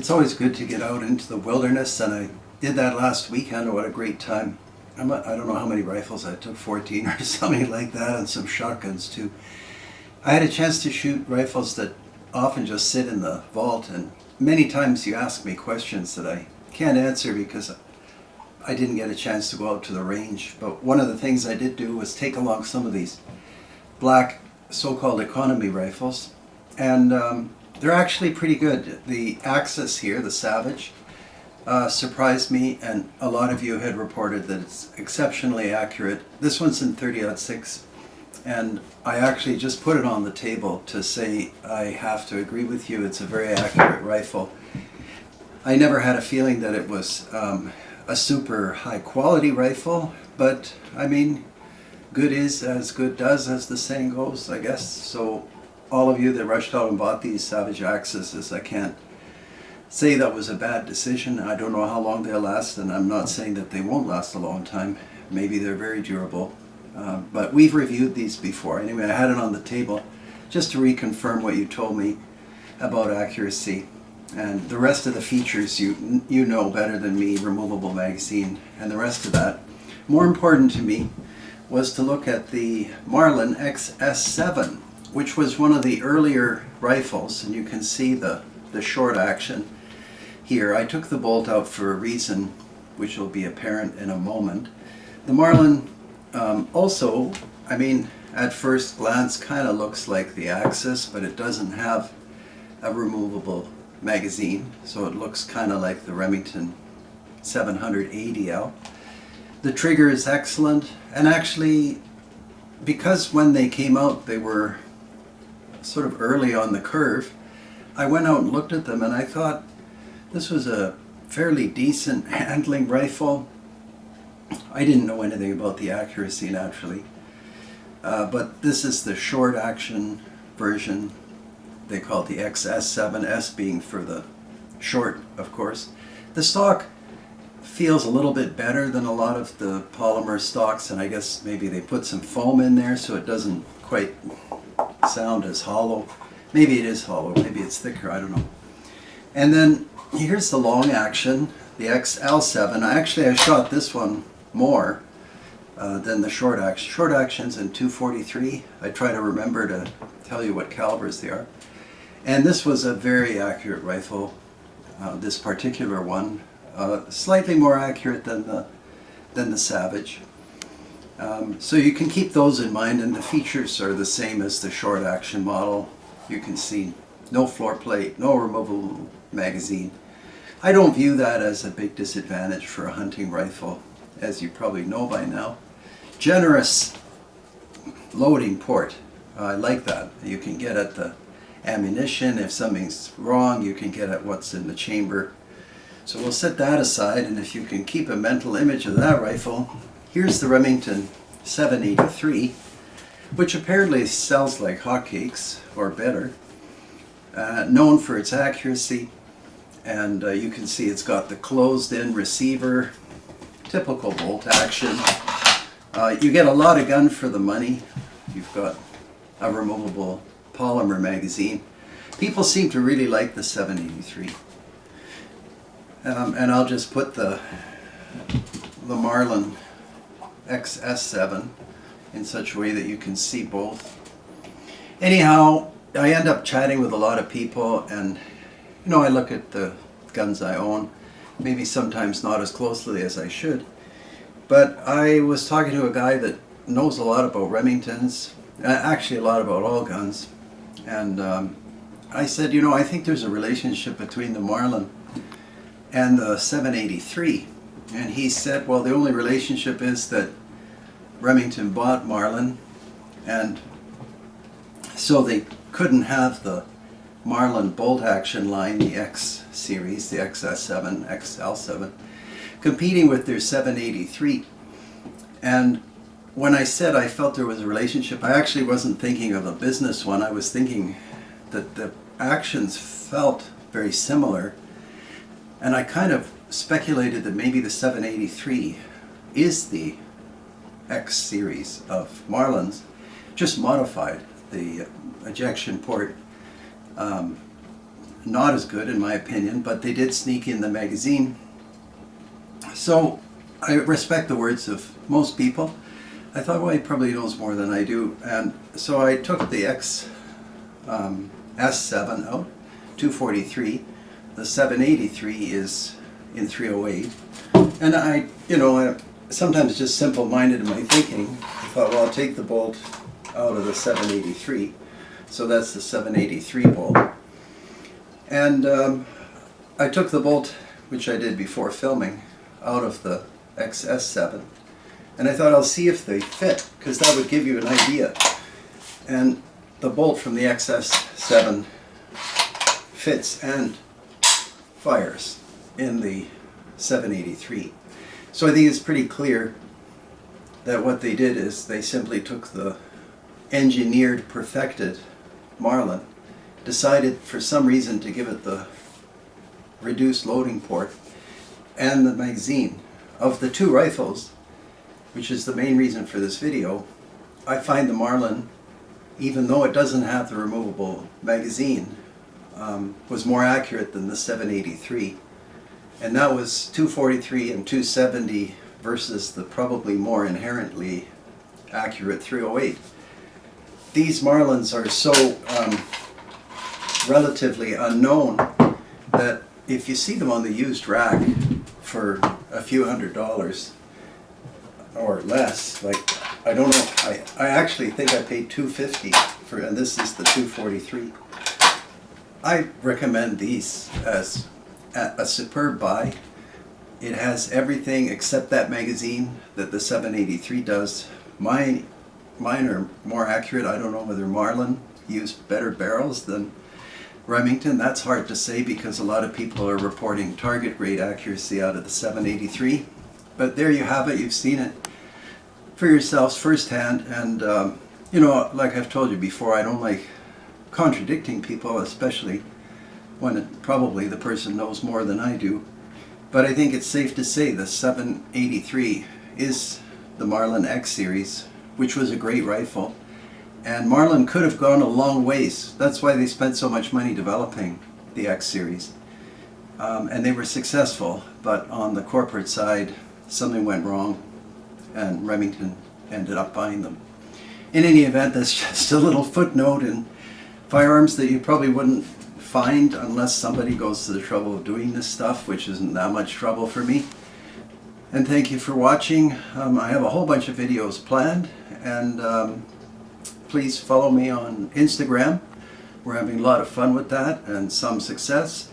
It's always good to get out into the wilderness, and I did that last weekend. What a great time. I don't know how many rifles I took, 14 or something like that, and some shotguns too. I had a chance to shoot rifles that often just sit in the vault, and many times you ask me questions that I can't answer because I didn't get a chance to go out to the range. But one of the things I did do was take along some of these black so-called economy rifles, and they're actually pretty good. The Axis here, the Savage, surprised me, and a lot of you had reported that it's exceptionally accurate. This one's in 30-06, and I actually just put it on the table to say I have to agree with you. It's a very accurate rifle. I never had a feeling that it was a super high quality rifle, but I mean, good is as good does, as the saying goes, I guess. So all of you that rushed out and bought these Savage Axises, I can't say that was a bad decision. I don't know how long they'll last, and I'm not saying that they won't last a long time. Maybe they're very durable. But we've reviewed these before. Anyway, I had it on the table just to reconfirm what you told me about accuracy. And the rest of the features you know better than me, removable magazine, and the rest of that. More important to me was to look at the Marlin XS7, which was one of the earlier rifles, and you can see the short action here. I took the bolt out for a reason which will be apparent in a moment. The Marlin also, I mean, at first glance kind of looks like the Axis, but it doesn't have a removable magazine, so it looks kind of like the Remington 780L. The trigger is excellent, and actually, because when they came out they were sort of early on the curve, I went out and looked at them, and I thought this was a fairly decent handling rifle. I didn't know anything about the accuracy naturally, but this is the short action version. They call it the XS7, S being for the short, of course. The stock feels a little bit better than a lot of the polymer stocks, and I guess maybe they put some foam in there so it doesn't quite sound as hollow. Maybe it is hollow, maybe it's thicker, I don't know. And then here's the long action, the XL7. I shot this one more than the short action. Short action's in 243. I try to remember to tell you what calibers they are. And this was a very accurate rifle, this particular one. Slightly more accurate than the Savage. So you can keep those in mind, and the features are the same as the short action model. You can see no floor plate, no removable magazine. I don't view that as a big disadvantage for a hunting rifle, as you probably know by now. Generous loading port. I like that. You can get at the ammunition. If something's wrong, you can get at what's in the chamber. So we'll set that aside, and if you can keep a mental image of that rifle, here's the Remington 783, which apparently sells like hotcakes, or better. Known for its accuracy, and you can see it's got the closed-in receiver, typical bolt action. You get a lot of gun for the money. You've got a removable polymer magazine. People seem to really like the 783. And I'll just put the Marlin XS7 in such a way that you can see both. Anyhow, I end up chatting with a lot of people, and you know, I look at the guns I own, maybe sometimes not as closely as I should, but I was talking to a guy that knows a lot about Remingtons, actually a lot about all guns, and I said, you know, I think there's a relationship between the Marlin and the 783, and he said, well, the only relationship is that Remington bought Marlin, and so they couldn't have the Marlin bolt action line, the X series, the XS7, XL7, competing with their 783. And when I said I felt there was a relationship, I actually wasn't thinking of a business one. I was thinking that the actions felt very similar, and I kind of speculated that maybe the 783 is the X series of Marlins, just modified. The ejection port not as good in my opinion, but they did sneak in the magazine. So I respect the words of most people. I thought, well, he probably knows more than I do, and so I took the S7 out, 243. The 783 is in 308, and I sometimes just simple-minded in my thinking. I thought, well, I'll take the bolt out of the 783, so that's the 783 bolt, and I took the bolt, which I did before filming, out of the XS7, and I thought I'll see if they fit, because that would give you an idea. And the bolt from the XS7 fits and fires in the 783. So I think it's pretty clear that what they did is they simply took the engineered, perfected Marlin, decided for some reason to give it the reduced loading port and the magazine. Of the two rifles, which is the main reason for this video, I find the Marlin, even though it doesn't have the removable magazine, was more accurate than the 783. And that was 243 and 270 versus the probably more inherently accurate 308. These Marlins are so relatively unknown that if you see them on the used rack for a few $100s or less, like, I don't know, I actually think I paid $250 for, and this is the 243. I recommend these as a superb buy. It has everything except that magazine that the 783 does. Mine are more accurate. I don't know whether Marlin used better barrels than Remington. That's hard to say because a lot of people are reporting target rate accuracy out of the 783. But there you have it. You've seen it for yourselves firsthand. And like I've told you before, I don't like contradicting people, especially when probably the person knows more than I do. But I think it's safe to say the 783 is the Marlin X series, which was a great rifle. And Marlin could have gone a long ways. That's why they spent so much money developing the X series. And they were successful, but on the corporate side, something went wrong, and Remington ended up buying them. In any event, that's just a little footnote in firearms that you probably wouldn't find unless somebody goes to the trouble of doing this stuff, which isn't that much trouble for me. And thank you for watching. I have a whole bunch of videos planned, and please follow me on Instagram. We're having a lot of fun with that and some success.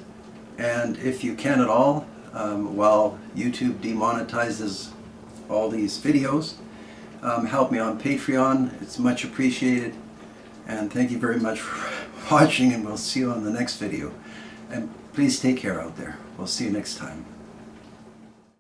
And if you can at all, while YouTube demonetizes all these videos, help me on Patreon. It's much appreciated. And thank you very much for watching, and we'll see you on the next video. And please take care out there. We'll see you next time.